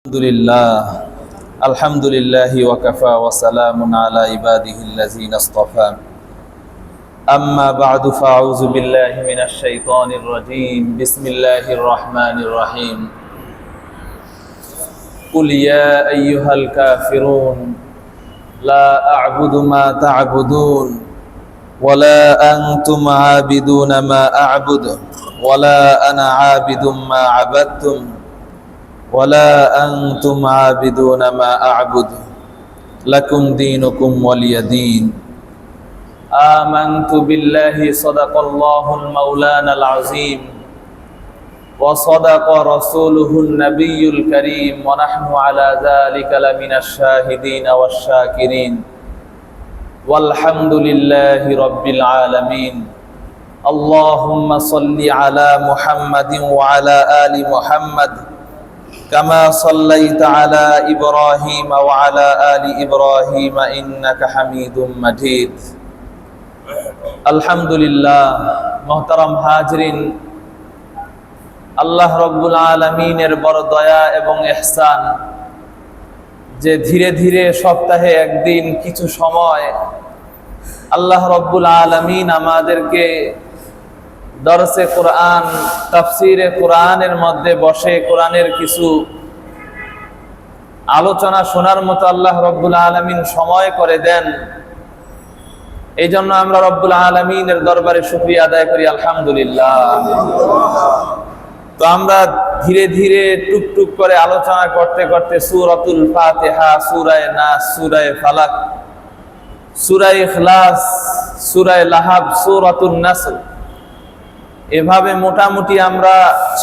الحمد لله وكفى وسلام على عباده الذين اصطفى أما بعد فأعوذ بالله من الشيطان الرجيم بسم الله الرحمن الرحيم قل يا أيها الكافرون لا أعبد ما تعبدون ولا أنتم عابدون ما أعبد ولا أنا عابد ما عبدتم ولا أنتم عابدون ما أعبد لكم دينكم ولي دين آمنت بالله صدق الله المولانا العظيم وصدق رسوله النبي الكريم ونحن على ذلك لمن الشاهدين والشاكرين والحمد لله رب العالمين اللهم صل على محمد وعلى آل محمد كما صليت على إبراهيم وعلى آل إبراهيم إنك حميد مجيد الحمد لله محترم হাজরিন আল্লাহ রব্বুল আলামিনের বড় দয়া এবং ইহসান যে ধীরে ধীরে সপ্তাহে একদিন কিছু সময় আল্লাহ রব্বুল আলামিন আমাদেরকে দরসে কোরআন তাফসিরে কোরআনের মধ্যে বসে কোরআনের কিছু আলোচনা শোনার মতো আল্লাহ রব্বুল আলামিন সময় করে দেন। এই জন্য আমরা রব্বুল আলামিনের দরবারে শুকরিয়া আদায় করি আলহামদুলিল্লাহ। তো আমরা ধীরে ধীরে টুকটুক করে আলোচনা করতে করতে সূরাতুল ফাতিহা, সূরা নাস, সূরা ফালাক, সূরা ইখলাস, সূরা লাহাব, সূরাতুন নাসর, এভাবে মোটামুটি আমরা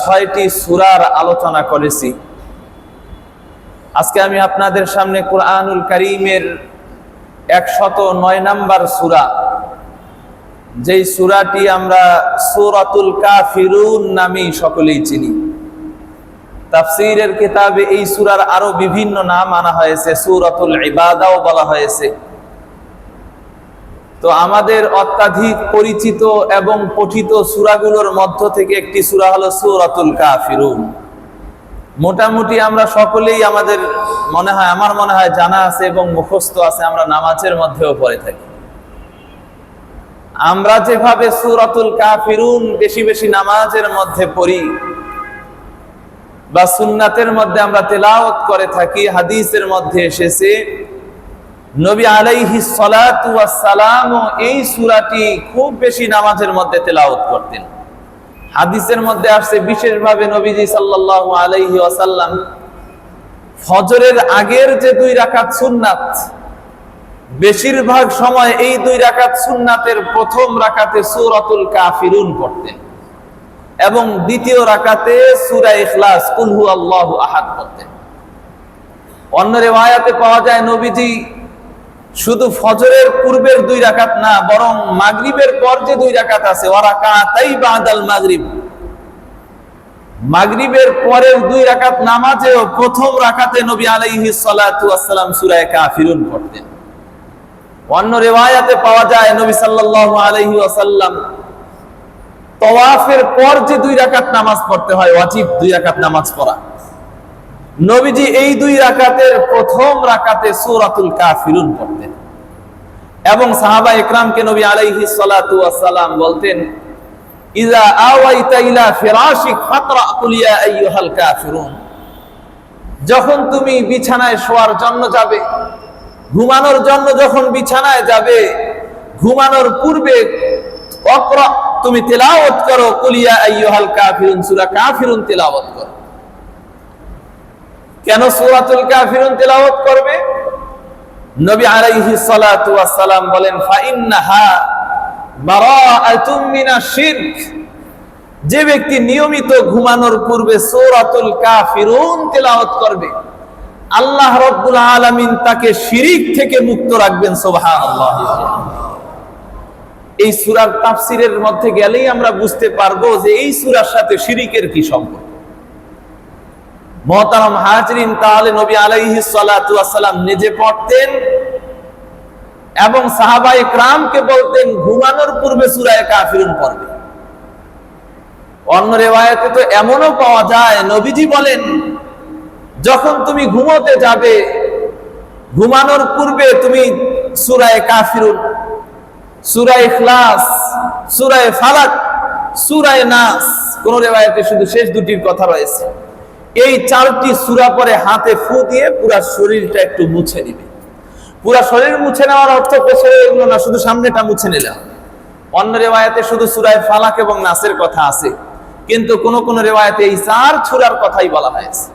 ৬টি সূরার আলোচনা করেছি। আজকে আমি আপনাদের সামনে কুরআনুল কারীমের ১০৯ নম্বর সূরা, যেই সূরাটি আমরা সূরাতুল কাফিরুন নামে সকলেই চিনি। তাফসীরের কিতাবে এই সূরার আরো বিভিন্ন নাম আনা হয়েছে, সূরাতুল ইবাদাও বলা হয়েছে। তো আমাদের অত্যাধিক পরিচিত এবং পঠিত সূরাগুলোর মধ্য থেকে একটি সূরা হলো সূরাতুল কাফিরুন। মোটামুটি আমরা সকলেই আমাদের আমার মনে হয় জানা আছে এবং মুখস্থ আছে, আমরা নামাজের মধ্যেও পড়ে থাকি। আমরা যেভাবে সূরাতুল কাফিরুন বেশি বেশি নামাজের মধ্যে পড়ি বা সুন্নাতের মধ্যে আমরা তেলাওয়াত করে থাকি, হাদিসের মধ্যে এসেছে নবী আলাইহিস সালাতু ওয়াস সালাম এই সূরাটি খুব বেশি নামাজের মধ্যে তেলাওয়াত করতেন। হাদিসের মধ্যে আসছে বিশেষভাবে নবীজি সাল্লাল্লাহু আলাইহি ওয়াসাল্লাম ফজরের আগের যে 2 রাকাত সুন্নাত, বেশিরভাগ সময় এই 2 রাকাত সুন্নাতের প্রথম রাকাতে সূরাতুল কাফিরুন পড়তেন এবং দ্বিতীয় রাকাতে সূরা ইখলাস, কুল হুয়াল্লাহু আহাদ পড়তেন। অন্য রিওয়ায়াতে পাওয়া যায় নবীজি শুধু ফজরের পূর্বের 2 রাকাত না, বরং মাগরিবের পর যে 2 রাকাত আছে, ওয়া রাকাতাই বাদাল মাগরিব, মাগরিবের পরের 2 রাকাত নামাজেও প্রথম রাকাতে নবী আলাইহিস সালাতু ওয়াস সালাম সূরা কাফিরুন পড়তেন। অন্য রিওয়ায়াতে পাওয়া যায় নবী সাল্লাল্লাহু আলাইহি ওয়াসাল্লাম তাওয়াফের পর যে 2 রাকাত নামাজ পড়তে হয়, ওয়াজিব 2 রাকাত নামাজ পড়া, নবীজি এই 2 রাকাতের প্রথম রাকাতে সূরাতুল কাফিরুন পড়তেন। এবং সাহাবা ইকরামকে নবী আলাইহিস সালাতু ওয়াস সালাম বলতেন, ইযা আওয়াইতা ইলা ফিরাশিক ফাকরা কুল ইয়া আইয়ুহাল কাফিরুন, যখন তুমি বিছানায় শোয়ার জন্য যাবে, ঘুমানোর জন্য যখন বিছানায় যাবে, ঘুমানোর পূর্বে তুমি তেলাওয়াত করো কুল ইয়া আইয়ুহাল কাফিরুন, সূরা কাফিরুন তেলাওয়াত করো। কেন সূরাতুল কাফিরুন তেলাওয়াত করবে? নবী আলাইহিস সালাতু ওয়াস সালাম বলেন, ফা ইন্নাহা বারাআতুম মিনাশ শিরক, যে ব্যক্তি নিয়মিত ঘুমানোর পূর্বে সূরাতুল কাফিরুন তেলাওয়াত করবে, আল্লাহ রাব্বুল আলামিন তাকে শিরক থেকে মুক্ত রাখবেন। সুবহানাল্লাহ। এই সূরার তাফসীরের মধ্যে গেলেই আমরা বুঝতে পারবো যে এই সূরার সাথে শিরকের কি সম্পর্ক। মুহতারাম হাজরিন, তাহলে নবী আলাইহিস সালাতু ওয়াস সালাম নিজে পড়তেন এবং সাহাবায়ে কেরামকে বলতেন ঘুমানোর পূর্বে সূরা কাফিরুন পড়বে। অন্য রিওয়ায়াতে তো এমনও পাওয়া যায় নবীজি বলেন যখন তুমি ঘুমোতে যাবে, ঘুমানোর পূর্বে তুমি সূরা কাফিরুন, সূরা ইখলাস, সূরা ফালাক, সূরা নাস, কোন রিওয়ায়াতে শুধু শেষ দুটির কথা রয়েছে, এই 4টি সূরা পরে হাতে ফু দিয়ে পুরো শরীরটা একটু মুছে নিবে। পুরো শরীর মুছে নেওয়ার অর্থ পেছনে এগুলো না, শুধু সামনেটা মুছে নিলাম। অন্য রিওয়ায়াতে শুধু সূরা ফালাক এবং নাসের কথা আছে, কিন্তু কোন কোন রিওয়ায়াতে এই 4 সূরার কথাই বলা হয়েছে।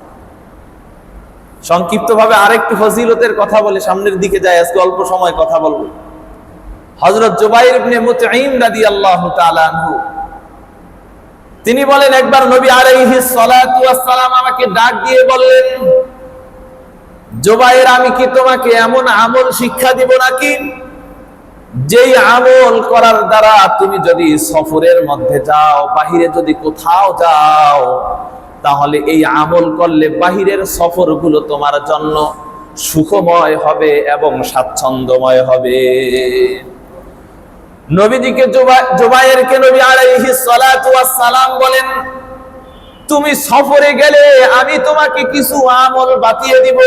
সংক্ষিপ্তভাবে আরেকটু ফজিলতের কথা বলে সামনের দিকে যাই, আজকে অল্প সময় কথা বলবো। হযরত জুবাইর ইবনে মুতঈম রাদিয়াল্লাহু তাআলা আনহু তিনি বলেন, একবার নবী আলাইহিস সালাতু ওয়াস সালাম আমাকে ডাক দিয়ে বললেন, জুবাইর, আমি কি তোমাকে এমন আমল শিক্ষা দিব নাকি যেই আমল করার দ্বারা তুমি যদি সফরের মধ্যে যাও, বাহিরে যদি কোথাও যাও, তাহলে এই আমল করলে বাহিরের সফরগুলো তোমার জন্য সুখময় হবে এবং স্বাচ্ছন্দ্যময় হবে। নবীজিকে জুবাইরকে নবী আলাইহিস সালাতু ওয়াস সালাম বলেন, তুমি সফরে গেলে আমি তোমাকে কিছু আমল বাতিয়ে দিব,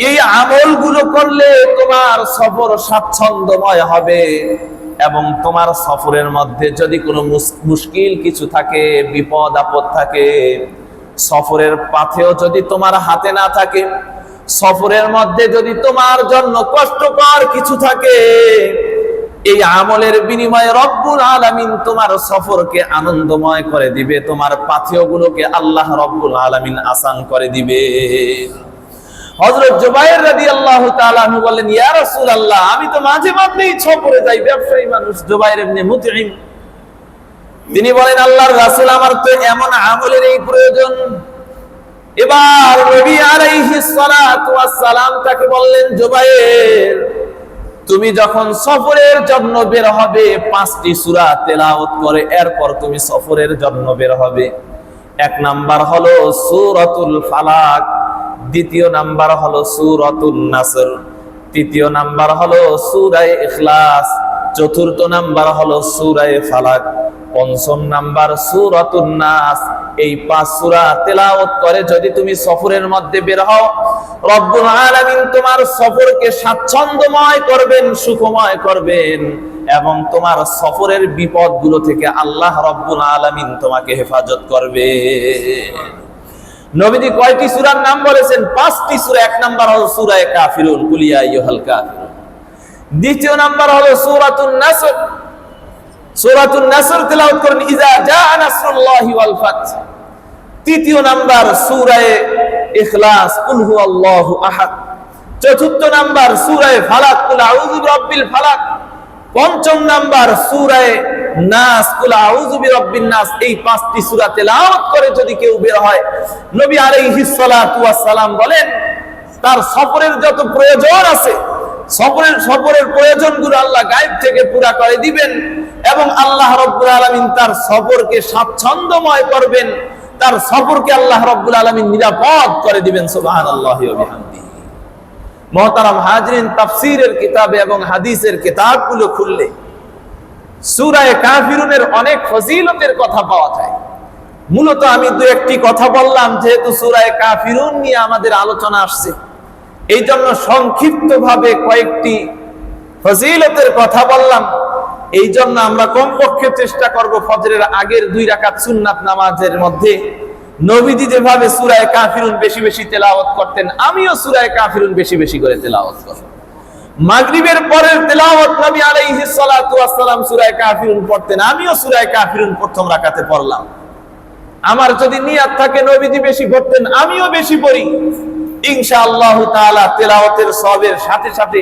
এই আমলগুলো করলে তোমার সফর স্বাচ্ছন্দ্যময় হবে এবং তোমার সফরের মধ্যে যদি কোনো মুশকিল কিছু থাকে, বিপদ আপদ থাকে, সফরের পথেও যদি তোমার হাতে না থাকে, সফরের মধ্যে যদি তোমার জন্য কষ্টকর কিছু থাকে, এই আমলের বিনিময়ে রব্বুল আলামিন তোমার সফরকে আনন্দময় করে দিবে, তোমার পাথেয়গুলোকে আল্লাহ রব্বুল আলামিন আসান করে দিবে। হযরত জুবাইর রাদিয়াল্লাহু তাআলা আনহু বললেন, ইয়া রাসূলুল্লাহ, আমি তো মাঝে মাঝেই সফরে যাই, ব্যবসায়ী মানুষ জুবাইর ইবনে মুতঈম। তিনি বলেন, আল্লাহর রাসূল, আমার তো এমন আমলের এই প্রয়োজন। এবার নবী আলাইহিস সালাতু ওয়াস সালাম তাকে বললেন, জুবাইর, তুমি যখন সফরের জন্য বের হবে 5টি সূরা তেলাওয়াত করে এরপর তুমি সফরের জন্য বের হবে। 1 নাম্বার হলো সূরাতুল ফালাক, 2য় নাম্বার হলো সূরাতুন নাসর, 3য় নাম্বার হলো সূরা ইখলাস, 4র্থ নাম্বার হলো সূরা ফালাক, 5ম নাম্বার সূরাতুন নাস। এই 5 সূরা তেলাওয়াত করে যদি তুমি সফরের মধ্যে বের হও, রব্বুল আলামিন তোমার সফরকে স্বাচ্ছন্দ্যময় করবেন, সুখময় করবেন এবং তোমার সফরের বিপদগুলো থেকে আল্লাহ রব্বুল আলামিন তোমাকে হেফাজত করবে। নবীজি কয়টি সূরার নাম বলেছেন? 5টি সূরা। 1 নাম্বার হলো সূরা কাফিরুন, কুল ইয়া আইয়ুহাল কাফিরুন। 2য় নাম্বার হলো সূরাতুন নাসর, সূরাতুন নাসর তেলাওয়াত করেন, ইজা জাআ নাসরুল্লাহি ওয়াল ফাত। 3য় নাম্বার সূরা ইখলাস, কুল হুয়াল্লাহু আহাদ। 4র্থ নাম্বার সূরা ফালাক, কুল আউযু বিরাব্বিল ফালাক। 5ম নাম্বার সূরা নাস, কুল আউযু বিরাব্বিন নাস। এই 5টি সূরা তেলাওয়াত করে যদি কেউ বের হয়, নবী আলাইহিস সালাতু ওয়াস সালাম বলেন, তার সফরের যত প্রয়োজন আছে, সফরের প্রয়োজনগুলো আল্লাহ গায়েব থেকে পুরা করে দিবেন এবং আল্লাহ রব্বুল আলামিন তার সফরকে স্বাচ্ছন্দ্যময় করবেন, তার সফরকে আল্লাহ রব্বুল আলামিন নিরাপদ করে দিবেন। সুবহানাল্লাহি ওয়া বিহামদিহি। মুহতারাম হাজরিন, তাফসীরের কিতাবে এবং হাদিসের কিতাবগুলো খুললে সূরা কাফিরুনের অনেক ফজিলতের কথা পাওয়া যায়। মূলত আমি 2-1টি কথা বললাম, যেহেতু সূরা কাফিরুন নিয়ে আমাদের আলোচনা আসছে, এই জন্য সংক্ষিপ্তভাবে কয়েকটি ফজিলতের কথা বললাম। এই জন্য আমরা কমপক্ষে চেষ্টা করব ফজরের আগের 2 রাকাত সুন্নাত নামাজের মধ্যে নবীজি যেভাবে সূরা কাফিরুন বেশি বেশি তেলাওয়াত করতেন, আমিও সূরা কাফিরুন বেশি বেশি করে তেলাওয়াত করব। মাগরিবের পরের তেলাওয়াত নবী আলাইহিস সালাতু ওয়াস সালাম সূরা কাফিরুন পড়তেন, আমিও সূরা কাফিরুন প্রথম রাকাতে পড়লাম। আমার যদি নিয়ত থাকে নবীজি বেশি পড়তেন, আমিও বেশি পড়ি, ইনশাআল্লাহ তাআলা তেলাওয়াতের সওয়াবের সাথে সাথে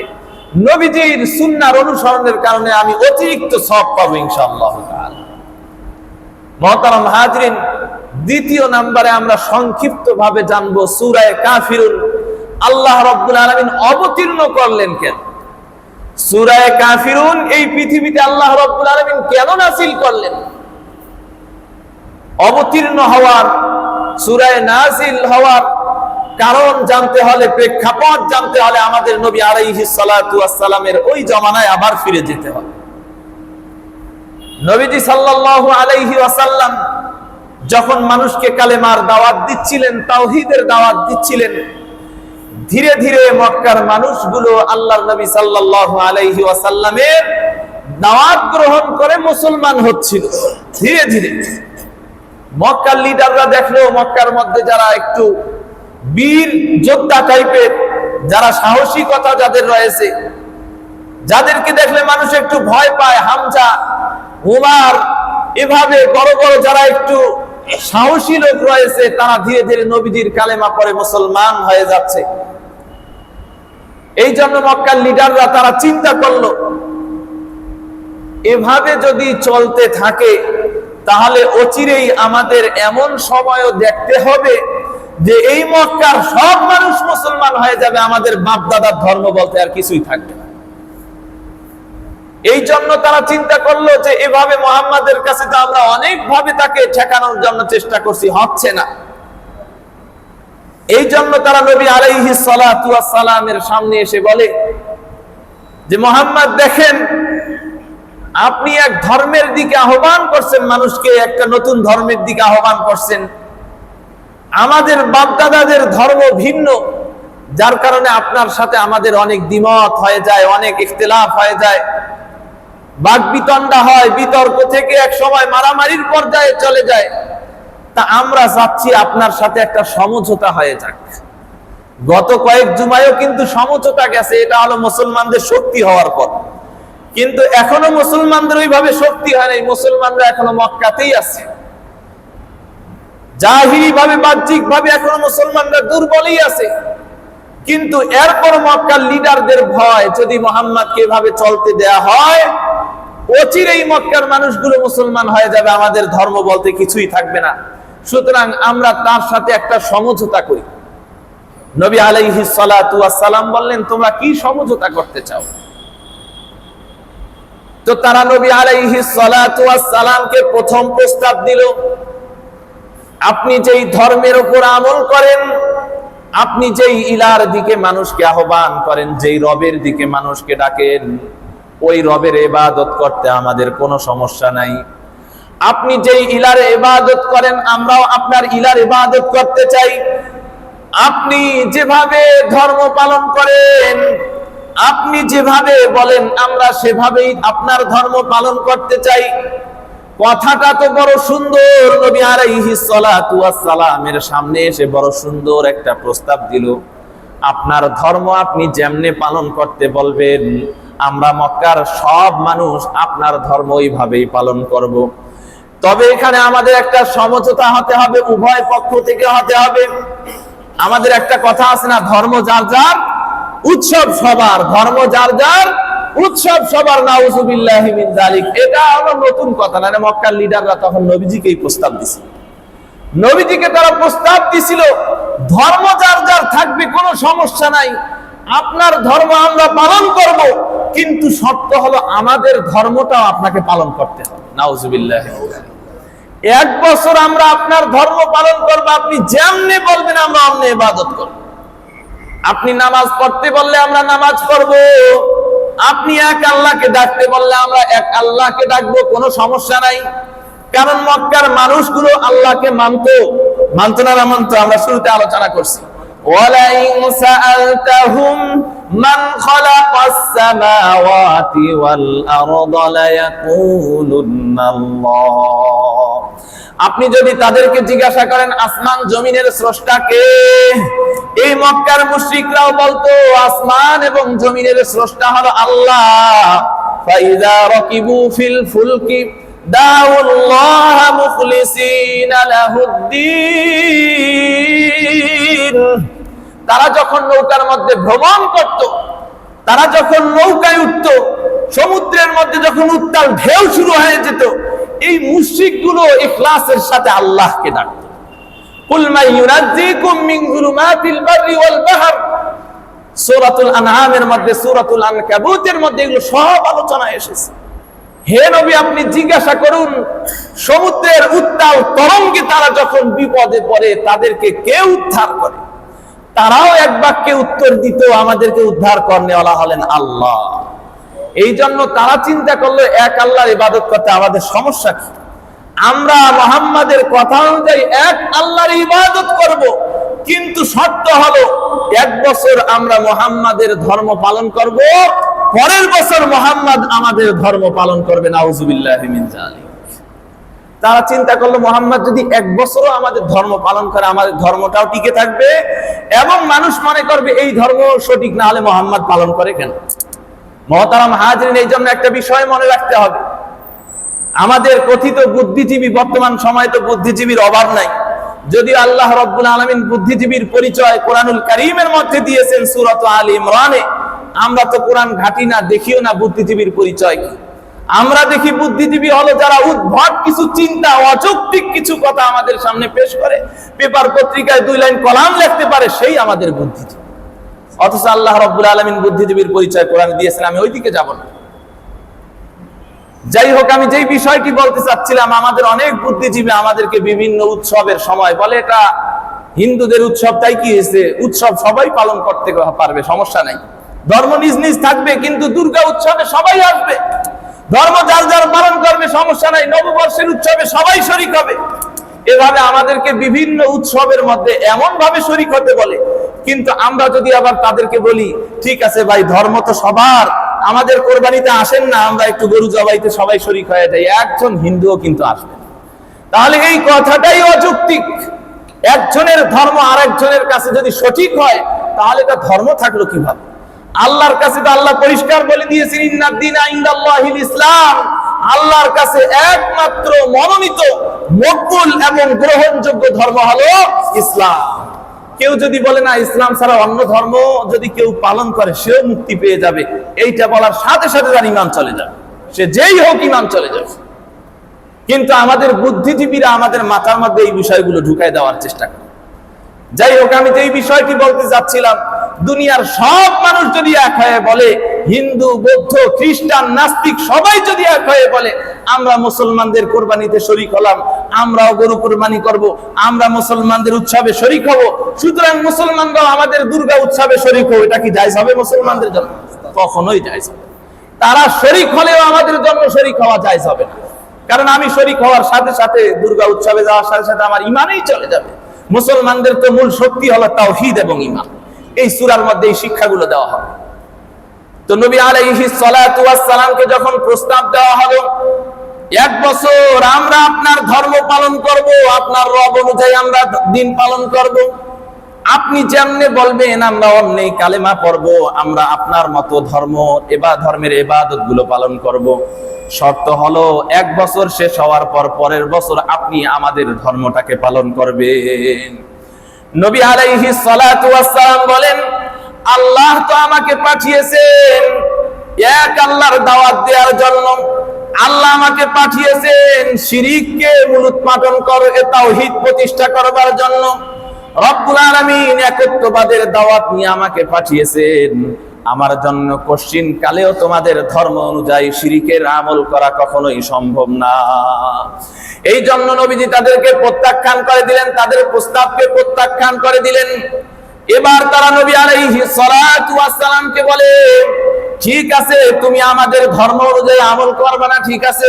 নবীজির সুন্নাহর অনুসরণের কারণে আমি অতিরিক্ত সওয়াব পাবো ইনশাআল্লাহ তাআলা। মুহতারাম হাজরিন, 2য় নম্বরে আমরা সংক্ষিপ্তভাবে জানবো সূরা কাফিরুন আল্লাহ রাব্বুল আলামিন অবতীর্ণ করলেন কেন? সূরা কাফিরুন এই পৃথিবীতে আল্লাহ রাব্বুল আলামিন কেন নাযিল করলেন? অবতীর্ণ হওয়ার, সূরা নাযিল হওয়ার কারণ জানতে হলে, প্রেক্ষাপট জানতে হলে আমাদের নবী আলাইহিস সালাতু ওয়াস সালামের ওই জামানায় আবার ফিরে যেতে হবে। নবীজি সাল্লাল্লাহু আলাইহি ওয়াসাল্লাম যখন মানুষকে কালেমার দাওয়াত দিচ্ছিলেন, তাওহীদের দাওয়াত দিচ্ছিলেন, ধীরে ধীরে মক্কার মানুষগুলো আল্লাহর নবী সাল্লাল্লাহু আলাইহি ওয়াসাল্লামের দাওয়াত গ্রহণ করে মুসলমান হচ্ছিল। ধীরে ধীরে মক্কার লিডাররা দেখলো মক্কার মধ্যে যারা একটু বীর যোদ্ধা টাইপের, যারা সাহসিকতা যাদের রয়েছে, যাদেরকে দেখলে মানুষ একটু ভয় পায়, হামজা, উমার, এভাবে বড় বড় যারা একটু সাহসী লোক রয়েছে, তারা ধীরে ধীরে নবীজির কালেমা পড়ে মুসলমান হয়ে যাচ্ছে। এই জন্য মক্কার লিডাররা তারা চিন্তা করলো, এভাবে যদি চলতে থাকে তাহলে অচিরেই আমাদের এমন সময়ও দেখতে হবে যে এই মক্কার সব মানুষ মুসলমান হয়ে যাবে, আমাদের বাপ দাদার ধর্ম বলতে আর কিছুই থাকবে না। এই জন্য তারা চিন্তা করলো যে এভাবে মুহাম্মাদের কাছে তো আমরা অনেক ভাবে তাকে ঠেকানোর জন্য চেষ্টা করছি, হচ্ছে না। এই জন্য তারা নবী আলাইহিস সালাতু ওয়াস সালামের সামনে এসে বলে যে মুহাম্মদ দেখেন, আপনি এক ধর্মের দিকে আহ্বান করছেন, মানুষকে একটা নতুন ধর্মের দিকে আহ্বান করছেন। আমাদের বাপদাদাদের ধর্ম ভিন্ন, যার কারণে আপনার সাথে আমাদের অনেক দ্বিমত হয়ে যায়, অনেক ইখতিলাফ হয়ে যায়, বাকবিতণ্ডা হয়, বিতর্ক থেকে এক সময় মারামারির পর্যায়ে চলে যায়। তা আমরা চাচ্ছি আপনার সাথে একটা সমঝোতা হয়ে যাক। গত কয়েক জুমায়ও কিন্তু সমঝোতা গেছে, এটা হলো মুসলমানদের শক্তি হওয়ার পর। কিন্তু এখনো মুসলমানদের ওইভাবে শক্তি হয় নাই, মুসলমানরা এখনো মক্কাতেই আছে। জাহিরি ভাবে, বাহ্যিক ভাবে এখনো মুসলমানরা দুর্বলই আছে। কিন্তু এরপর মক্কার লিডারদের ভয়, যদি মুহাম্মদকে এভাবে চলতে দেয়া হয়, অচিরেই মক্কার মানুষগুলো মুসলমান হয়ে যাবে, আমাদের ধর্ম বলতে কিছুই থাকবে না। সুতরাং আমরা তার সাথে একটা সমঝোতা করি। নবী আলাইহিস সালাতু ওয়াস সালাম বললেন, তোমরা কি সমঝোতা করতে চাও? তো তারা নবী আলাইহিস সালাতু ওয়াস সালামকে প্রথম প্রস্তাব দিল, আপনি যেই ধর্মের উপর আমল করেন, আপনি যেই ইলার দিকে মানুষকে আহ্বান করেন, যেই রবের দিকে মানুষকে ডাকেন, ওই রবের ইবাদত করতে আমাদের কোনো সমস্যা নাই। আপনি যেই ইলার ইবাদত করেন, আমরাও আপনার ইলার ইবাদত করতে চাই। আপনি যেভাবে ধর্ম পালন করেন, আপনি যেভাবে বলেন, আমরা সেভাবেই আপনার ধর্ম পালন করতে চাই। কথাটা তো বড় সুন্দর। নবী আলাইহিস সালাতু ওয়াস সালামের সামনে এসে বড় সুন্দর একটা প্রস্তাব দিল, আপনার ধর্ম আপনি যেমনে পালন করতে বলবেন, আমরা মক্কার সব মানুষ আপনার ধর্ম ওইভাবেই পালন করব। তবে এখানে আমাদের একটা সমঝোতা হতে হবে, উভয় পক্ষ থেকে হতে হবে। আমাদের একটা কথা আছে না, ধর্ম যার যার, উৎসব সবার। ধর্ম যার যার, উৎসব সবার। নাউজুবিল্লাহি মিন যালিক। এটা হলো নতুন কথা না। মক্কার লিডাররা তখন নবীজিকেই প্রস্তাব দিছিল। নবীজিকে তারা প্রস্তাব দিছিল, ধর্ম যার যার থাকবে, কোনো সমস্যা নাই, আপনার ধর্ম আমরা পালন করব, কিন্তু শর্ত হলো আমাদের ধর্মটাও আপনাকে পালন করতে হবে। নাউজুবিল্লাহি। 1 বছর আমরা আপনার ধর্ম পালন করব, আপনি যেমনে বলবেন আমরা অমনি ইবাদত করব। আপনি নামাজ পড়তে বললে আমরা নামাজ পড়ব, আপনি এক আল্লাহকে ডাকতে বললে আমরা এক আল্লাহকে ডাকবো, কোনো সমস্যা নাই। কারণ মক্কার মানুষগুলো আল্লাহকে মানতো না মানতো, আমরা শুরুতে আলোচনা করছি। ওয়ালাইন সাআলতাহুম মান খালাকাস সামাওয়াতি ওয়াল আরদা লায়াকুলুন্নাল্লাহ। আপনি যদি তাদেরকে জিজ্ঞাসা করেন আসমান জমিনের স্রষ্টা কে, এই মক্কার মুশরিকরাও বলতো আসমান এবং জমিনের স্রষ্টা হলো আল্লাহ। ফাইযা রাকিবু ফিল ফুলকি দাউল্লাহ মুখলিসিনা লাহুদ্দিন। তারা যখন নৌকার মধ্যে ভ্রমণ করত, তারা যখন নৌকায় উঠত, সমুদ্রের মধ্যে যখন উত্তাল ঢেউ শুরু হয়ে যেত, এই মুশরিকগুলো ইখলাসের সাথে আল্লাহকে ডাকত। কুল মা ইউনাজ্জিকুম মিন যুলুমাতিল বাররি ওয়াল বাহর। সূরাতুল আনআমের মধ্যে, সূরাতুল আনকাবুতের মধ্যে এগুলো সব আলোচনা এসেছে। হে নবী, আপনি জিজ্ঞাসা করুন, সমুদ্রের উত্তাল তরঙ্গে তারা যখন বিপদে পড়ে, তাদেরকে কে উদ্ধার করে? তারাও এক বাক্যে উত্তর দিত, আমাদেরকে উদ্ধার করনেওয়ালা হলেন আল্লাহ। এই জন্য তারা চিন্তা করলো, এক আল্লাহর ইবাদত করতে আমাদের সমস্যা কি? আমরা মুহাম্মাদের কথা অনুযায়ী এক আল্লাহর ইবাদত করব, কিন্তু শর্ত হলো 1 বছর আমরা মুহাম্মাদের ধর্ম পালন করব, পরের বছর মুহাম্মদ আমাদের ধর্ম পালন করবে। নাউজুবিল্লাহি মিন যালিক। তারা চিন্তা করলো মুহাম্মদ যদি 1 বছরও আমাদের ধর্ম পালন করে আমাদের ধর্মটাও টিকে থাকবে, এবং মানুষ মনে করবে এই ধর্ম সঠিক না হলে মুহাম্মদ পালন করে কেন। মুহতারাম হাজিরিন, এই জন্য একটা বিষয় মনে রাখতে হবে, আমাদের কথিত বুদ্ধিজীবী, বর্তমান সময়ে তো বুদ্ধিজীবীর অভাব নাই, যদিও আল্লাহ রাব্বুল আলামিন বুদ্ধিজীবীর পরিচয় কোরআনুল কারীমের মধ্যে দিয়েছেন সূরাত আলে ইমরানে। আমরা তো কোরআন ঘাটি না, দেখিও না বুদ্ধিজীবীর পরিচয় কি। আমরা দেখি বুদ্ধিজীবী হলো যারা উদ্ভট কিছু চিন্তা, অযৌক্তিক কিছু কথা আমাদের সামনে পেশ করে, পেপার পত্রিকায় 2 লাইন কলাম লিখতে পারে, সেই আমাদের বুদ্ধিজীবী। অথচ আল্লাহ রাব্বুল আলামিন বুদ্ধিজীবীর পরিচয় কোরআনে দিয়েছেন। আমি ওইদিকে যাব না। যাই হোক, আমি যেই বিষয়টি বলতে চাচ্ছিলাম, আমাদের অনেক বুদ্ধিজীবী আমাদেরকে বিভিন্ন উৎসবের সময় বলে এটা হিন্দুদের উৎসব, তাই কি হয়েছে, উৎসব সবাই পালন করতে পারবে, সমস্যা নাই, ধর্ম নিজ নিজ থাকবে, কিন্তু দুর্গা উৎসবে সবাই আসবে, ধর্ম যার যার পালন করবে, সমস্যা নাই, নববর্ষের উৎসবে সবাই শরীক হবে। এভাবে আমাদেরকে বিভিন্ন উৎসবের মধ্যে এমন ভাবে শরীক হতে বলে। কিন্তু আমরা যদি আবার তাদেরকে বলি ঠিক আছে ভাই, ধর্ম তো সবার, আমাদের কোরবানিতে আসেন না, আমরা একটু গরু জবাইতে সবাই শরীক হয়ে যাই, একজন হিন্দুও কিন্তু আসবে, তাহলে এই কথাটাই অযৌক্তিক। একজনের ধর্ম আরেকজনের কাছে যদি সঠিক হয়, তাহলে এটা ধর্ম থাকলো কিভাবে? আল্লাহর কাছে তো আল্লাহ পরিষ্কার বলে দিয়েছেন, ইন্নাদ দীনা ইনদাল্লাহিল ইসলাম, আল্লাহর কাছে একমাত্র মনোনীত, মকবুল এবং গ্রহণযোগ্য ধর্ম হলো ইসলাম। কেউ যদি বলে না ইসলাম ছাড়া অন্য ধর্ম যদি কেউ পালন করে সেও মুক্তি পেয়ে যাবে, এইটা বলার সাথে সাথে তার ঈমান চলে যাবে, সে যেই হোক ঈমান চলে যাবে। কিন্তু আমাদের বুদ্ধিজীবীরা আমাদের মাথার মধ্যে এই বিষয়গুলো ঢুকায় দেওয়ার চেষ্টা করে। যাই হোক, আমি যেই বিষয়টি বলতে যাচ্ছিলাম, দুনিয়ার সব মানুষ যদি এক হয়ে বলে, হিন্দু, বৌদ্ধ, খ্রিস্টান, নাস্তিক সবাই যদি এক হয়ে বলে আমরা মুসলমানদের কোরবানিতে শরীক হলাম, আমরাও গরু কোরবানি করব, আমরা মুসলমানদের উৎসবে শরীক হব, সুতরাং মুসলমানরাও আমাদের দুর্গা উৎসবে শরীক হবে, এটা কি জায়েজ হবে মুসলমানদের জন্য? কখনোই জায়েজ হবে। তারা শরীক হলেও আমাদের জন্য শরীক হওয়া জায়েজ হবে না, কারণ আমি শরীক হওয়ার সাথে সাথে দুর্গা উৎসবে যাওয়ার সাথে সাথে আমার ঈমানই চলে যাবে। মুসলমানদের তো মূল শক্তি হলো তাওহীদ এবং ঈমান। এই সূরার মধ্যে এই শিক্ষাগুলো দেওয়া হবে। তো নবী আলাইহিস সালাতু ওয়াস সালামকে যখন প্রস্তাব দেওয়া হলো 1 বছর আমরা আপনার ধর্ম পালন করব, আপনার রব অনুযায়ী আমরা দিন পালন করব, আপনি যেমনে বলবেন আমরা অমনি কালেমা পড়ব, আমরা আপনার মতো ধর্মের ইবাদত গুলো পালন করব। শর্ত হলো 1 বছর শেষ হওয়ার পর পরের বছর আপনি আমাদের ধর্মটাকে পালন করবেন। নবী আলাইহিস সালাতু ওয়াস সালাম বলেন, আল্লাহ তো আমাকে পাঠিয়েছেন এক আল্লাহর দাওয়াত দেওয়ার জন্য, আল্লাহ আমাকে পাঠিয়েছেন শিরককে মূলোৎপাটন করে তাওহীদ প্রতিষ্ঠা করবার জন্য। রব্বুল আলামিন একত্ববাদের দাওয়াত নিয়ে আমাকে পাঠিয়েছেন। আমার জন্য কঠিন কালেও তোমাদের ধর্ম অনুযায়ী শিরকের আমল করা কখনোই সম্ভব না। এই জন্য নবীজি তাদেরকে প্রত্যাখ্যান করে দিলেন, তাদের প্রস্তাবকে প্রত্যাখ্যান করে দিলেন। এবার তারা নবী আলাইহিস সালাতু ওয়াস সালামকে বলে, ঠিক আছে তুমি আমাদের ধর্ম অনুযায়ী আমল করবে না, ঠিক আছে,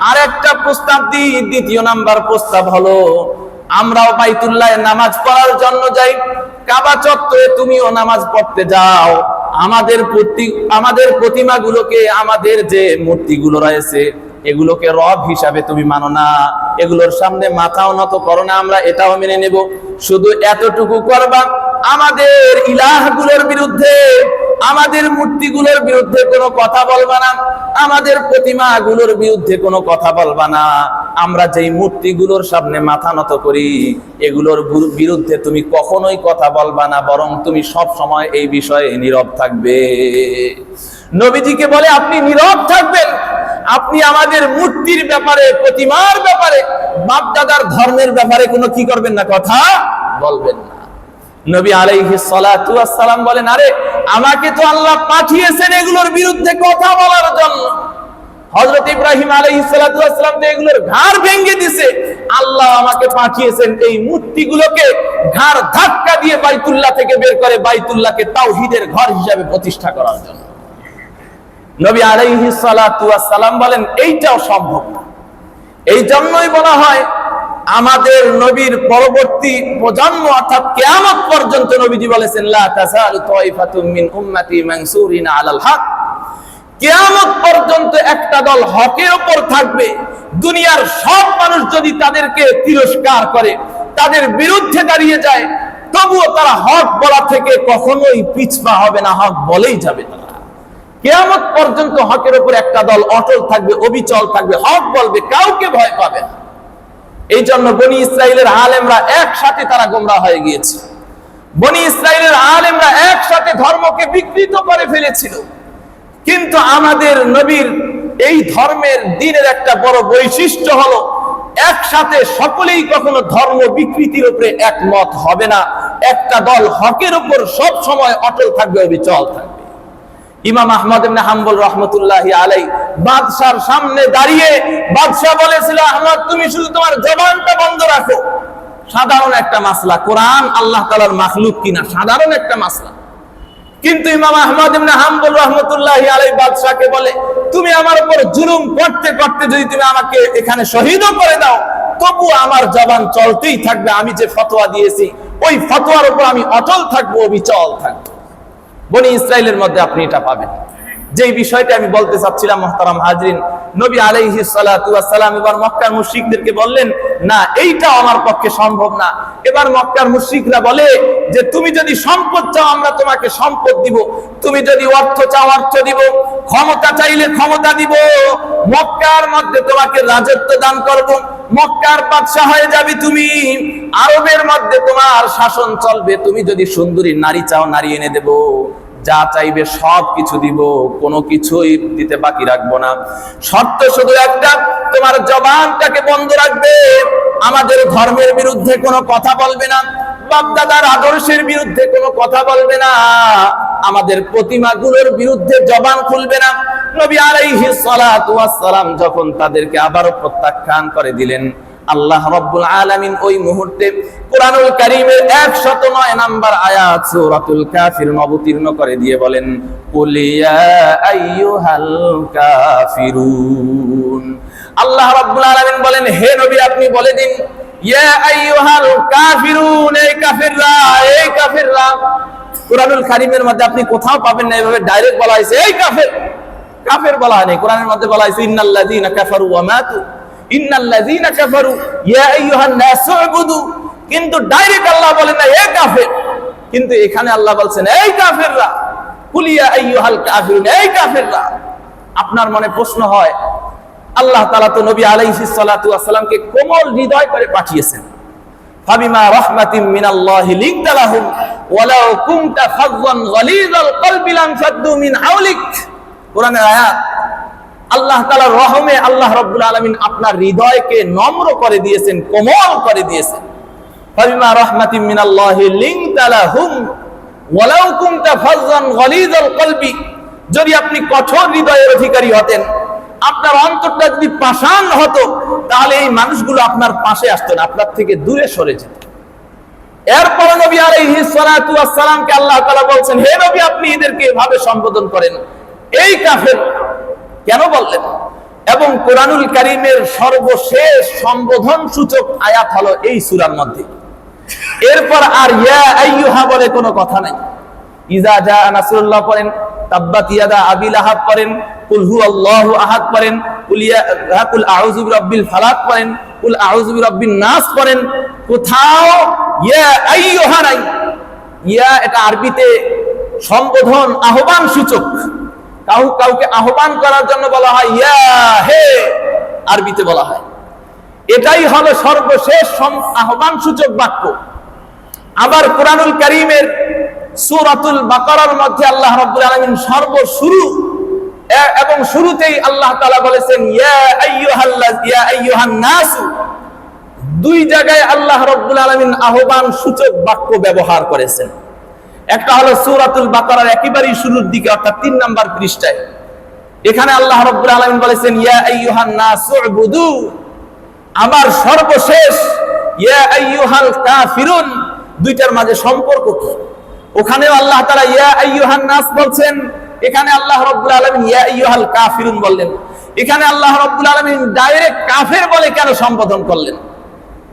আরেকটা প্রস্তাব দিই। দ্বিতীয় নাম্বার প্রস্তাব হলো আমরাও বাইতুল্লাহে নামাজ পড়ার জন্য যাই, কাবা চত্বরে তুমিও নামাজ পড়তে যাও, আমাদের প্রতিমাগুলোকে, আমাদের যে মূর্তিগুলো রয়েছে এগুলোকে রব হিসাবে তুমি মানো না, এগুলোর সামনে মাথাও নত করো না, আমরা এটাও মেনে নেব। শুধু এতটুকু করবা, আমাদের ইলাহগুলোর বিরুদ্ধে, আমাদের মূর্তিগুলোর বিরুদ্ধে কোনো কথা বলবা না, আমাদের প্রতিমাগুলোর বিরুদ্ধে কোনো কথা বলবা না। আমরা যেই মূর্তিগুলোর সামনে মাথা নত করি এগুলোর বিরুদ্ধে তুমি কখনোই কথা বলবা না, বরং তুমি সব সময় এই বিষয়ে নীরব থাকবে। নবীজিকে বলে আপনি নীরব থাকবেন, আপনি আমাদের মূর্তির ব্যাপারে, প্রতিমার ব্যাপারে, বাপদাদার ধর্মের ব্যাপারে কোনো কি করবেন না, কথা বলবেন না। নবী আলাইহিস সালাতু ওয়াস সালাম বলেন, আরে আমাকে তো আল্লাহ পাঠিয়েছেন এগুলোর বিরুদ্ধে কথা বলার জন্য। হযরত ইব্রাহিম আলাইহিস সালাতু ওয়াস সালাম তো এগুলোর ঘাড় ভেঙে দিয়েছে, আল্লাহ আমাকে পাঠিয়েছেন এই মূর্তিগুলোকে ঘাড় ধাক্কা দিয়ে বাইতুল্লাহ থেকে বের করে বাইতুল্লাহকে তাওহীদের ঘর হিসাবে প্রতিষ্ঠা করার জন্য। নবী আলাইহিস সালাতু ওয়াস সালাম বলেন এইটাও সম্ভব না। এই জন্যই বলা হয় আমাদের নবীর পরবর্তী প্রজন্ম অর্থাৎ কিয়ামত পর্যন্ত নবীজি বলেছেন লা তাযালু তাইফাতুম মিন উম্মতি মানসুরিনা আলাল হক, কিয়ামত পর্যন্ত একটা দল হকের উপর থাকবে। দুনিয়ার সব মানুষ যদি তাদেরকে তিরস্কার করে, তাদের বিরুদ্ধে দাঁড়িয়ে যায়, তবুও তারা হক বলা থেকে কখনোই পিছপা হবে না, হক বলেই যাবে তারা। কিয়ামত পর্যন্ত হকের উপর একটা দল অটল থাকবে, অবিচল থাকবে, হক বলবে, কাউকে ভয় পাবে না। এই জন্য বনি ইসরাইলের আলেমরা একসাথে তারা গোমরাহ হয়ে গিয়েছে। বনি ইসরাইলের আলেমরা একসাথে ধর্মকে বিকৃত করে ফেলেছিল। কিন্তু আমাদের নবীর এই ধর্মের দ্বীনের একটা বড় বৈশিষ্ট্য হলো একসাথে সকলেই কখনো ধর্ম বিকৃতির উপরে একমত হবে না। একটা দল হকের উপর সব সময় অটল থাকবে, অবিচল থাকবে। ইমাম আহমদ ইবনে হাম্বল রাহমাতুল্লাহি আলাইহি বাদশার সামনে দাঁড়িয়ে বাদশা বলেছিল, আহমদ তুমি শুধু তোমার জবানটা বন্ধ রাখো। সাধারণ একটা মাসলা, কোরআন আল্লাহ তাআলার মাখলুক কিনা সাধারণ একটা মাসলা। কিন্তু ইমাম আহমদ ইবনে হাম্বল রাহমাতুল্লাহি আলাইহি বাদশাকে বলে, তুমি আমার উপর জুলুম করতে করতে যদি তুমি আমাকে এখানে শহীদও করে দাও, তবু আমার জবান চলতেই থাকবে। আমি যে ফতোয়া দিয়েছি ওই ফতোয়ার উপর আমি অটল থাকবো, অবিচল থাকবো। বনি ইসরাইলের মধ্যে আপনি এটা পাবেন। যেই বিষয়টা আমি বলতে চাচ্ছিলাম মুহতারাম হাজরিন, নবী আলাইহিস সালাতু ওয়াস সালাম এবার মক্কার মুশরিকদেরকে বললেন, না এইটা আমার পক্ষে সম্ভব না। এবার মক্কার মুশরিকরা বলে যে তুমি যদি সম্পদ চাও আমরা তোমাকে সম্পদ দিব, তুমি যদি অর্থ চাও অর্থ দিব, ক্ষমতা চাইলে ক্ষমতা দিব, মক্কার মধ্যে তোমাকে রাজত্ব দান করব, মক্কার বাদশা হয়ে যাবে তুমি, আরবের মধ্যে তোমার শাসন চলবে, তুমি যদি সুন্দরী নারী চাও নারী এনে দেব, যা চাইবে সব কিছু দিব, কোনো কিছুই দিতে বাকি রাখবো না। শর্ত শুধু একটা, তোমার জবানটাকে বন্ধ রাখবে, আমাদের ধর্মের বিরুদ্ধে কোনো কথা বলবে না, বাপদাদার আদর্শের বিরুদ্ধে কোনো কথা বলবে না, আমাদের প্রতিমাগুলোর বিরুদ্ধে জবান খুলবে না। নবী আলাইহিস সালাতু ওয়াস সালাম যখন তাদেরকে আবারও প্রত্যাখ্যান করে দিলেন, আল্লাহ রাব্বুল আলামিন ওই মুহূর্তে কুরআনুল কারীমের 109 নম্বর আয়াত সূরাতুল কাফিরুন অবতীর্ণ করে দিয়ে বলেন, কুল ইয়া আইয়ুহাল কাফিরুন। আল্লাহ রাব্বুল আলামিন বলেন, হে নবী আপনি বলে দিন, ইয়া আইয়ুহাল কাফিরুন, এই কাফিররা, এই কাফিররা। কুরআনুল কারীমের মধ্যে আপনি কোথাও পাবেন না এভাবে ডাইরেক্ট বলা হয়েছে এই কাফের। কাফের বলা হয়নি, কোরআনের মধ্যে বলা হয়েছে ইন্নাল্লাযীনা কাফারু ওয়া মাতু, ইন্নাল্লাযীনা কাফারু ইয়া আইয়ুহান নাস উবুদু। কিন্তু ডাইরেক্ট আল্লাহ বলেন না এই কাফের, কিন্তু এখানে আল্লাহ বলছেন এই কাফেররা, কুল ইয়া আইয়ুহাল কাফিরুন, এই কাফেররা। আপনার মনে প্রশ্ন হয়, আল্লাহ তাআলা তো নবী আলাইহিস সালাতু ওয়াস সালামকে কোমল হৃদয় করে পাঠিয়েছেন। ফাবিমা রাহমাতিম মিনাল্লাহি লিনতা লাহুম ওয়ালাউ কুনতা ফাযযান গালিযাল কলবি লানফাদ্দু মিন হাওলিক। কোরআনের আয়াত। আল্লাহ তাআলার রহমে আল্লাহ রাব্বুল আলামিন আপনার হৃদয়কে নম্র করে দিয়েছেন, কোমল করে দিয়েছেন। ফাবিমা রাহমাতিম মিনাল্লাহি লিনতা লাহুম ওয়ালাউ কুনতা ফাযযান গালিযাল কলবি। যদি আপনি কঠোর হৃদয়ের অধিকারী হতেন, আপনার অন্তরটা যদি পাষাণ হতো, তাহলে এই মানুষগুলো আপনার পাশে আসতো না, আপনার থেকে দূরে সরে যেত। এরপর নবী আলাইহিস সালাতু ওয়াস সালামকে আল্লাহ তাআলা বলছেন, হে নবী আপনি এদেরকে এভাবে সম্বোধন করেন, এই কাফের। কেন বললেন? এবং কোরআনুল কারীমের সর্বশেষ সম্বোধন সূচক আয়াত হলো এই সূরার মধ্যে। এরপর আর ইয়া আইয়ুহা বলে কোনো কথা নাই। ইজা জা নাসরুল্লাহ পড়েন, তাব্বাত ইয়াদা আবি লাহাব পড়েন, কুল হুয়াল্লাহু আহাদ পড়েন, কুল আউযু বিরাব্বিল ফালাক পড়েন, কুল আউযু বিরাব্বিন নাস পড়েন, কোথাও ইয়া আইয়ুহা নাই। ইয়া এটা আরবিতে সম্বোধন, আহ্বান সূচক। কাউকে আহ্বান করার জন্য বলা হয় ইয়া, হে, আরবিতে বলা হয়। এটাই হলো সর্বশেষ আহ্বান সূচক বাক্য। আবার কোরআনুল কারীমের সূরাতুল বাকারার মধ্যে আল্লাহ রাব্বুল আলামিন সর্বশুরু এবং শুরুতেই আল্লাহ তাআলা বলেছেন ইয়া আইয়ুহান নাস। দুই জায়গায় আল্লাহ রাব্বুল আলামিন আহ্বান সূচক বাক্য ব্যবহার করেছেন। একটা হলো সূরাতুল বাকারার একেবারেই শুরুর দিকে, অর্থাৎ 3 নম্বর পৃষ্ঠায়। এখানে আল্লাহ রাব্বুল আলামিন বলেছেন ইয়া আইয়ুহান নাস উবুদু। আবার সর্বশেষ ইয়া আইয়ুহাল কাফিরুন। দুইটার মাঝে সম্পর্ক কি? ওখানেও আল্লাহ তাআলা ইয়া আইয়ুহান নাস বলছেন, এখানে আল্লাহ রাব্বুল আলামিন ইয়া আইয়ুহাল কাফিরুন বললেন। এখানে আল্লাহ রাব্বুল আলামিন ডাইরেক্ট কাফের বলে কেন সম্বোধন করলেন?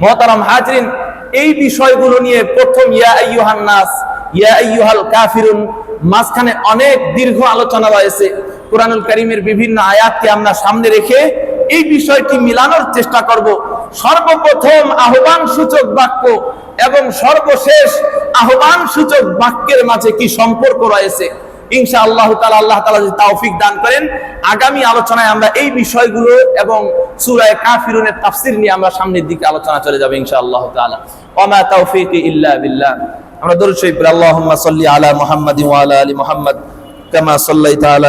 মুহতারাম হাজরিন, এই বিষয়গুলো নিয়ে প্রথম ইয়া আইয়ুহান নাস, ইয়া আইয়ুহাল কাফিরুন, মাঝখানে অনেক দীর্ঘ আলোচনা রয়েছে। কুরআনুল কারীমের বিভিন্ন আয়াতকে আমরা সামনে রেখে এই বিষয়টি মিলানোর চেষ্টা করব। সর্বপ্রথম আহ্বান সূচক বাক্য এবং সর্বশেষ আহ্বান সূচক বাক্যের মাঝে কি সম্পর্ক রয়েছে, ইনশাআল্লাহ তাআলা আল্লাহ তাআলা যদি তৌফিক দান করেন, আগামী আলোচনায় আমরা এই বিষয়গুলো এবং সূরা কাফিরুনের তাফসীর নিয়ে আমরা সামনের দিকে আলোচনা চলে যাব ইনশাআল্লাহ তাআলা। ওয়া মা তাওফীকি ইল্লা বিল্লাহ। আমরা দরুদ শরীফ পড়ি, আল্লাহুম্মা সাল্লি আলা মুহাম্মাদিন ওয়া আলা আলি মুহাম্মাদ কামা সাল্লাইতা আলা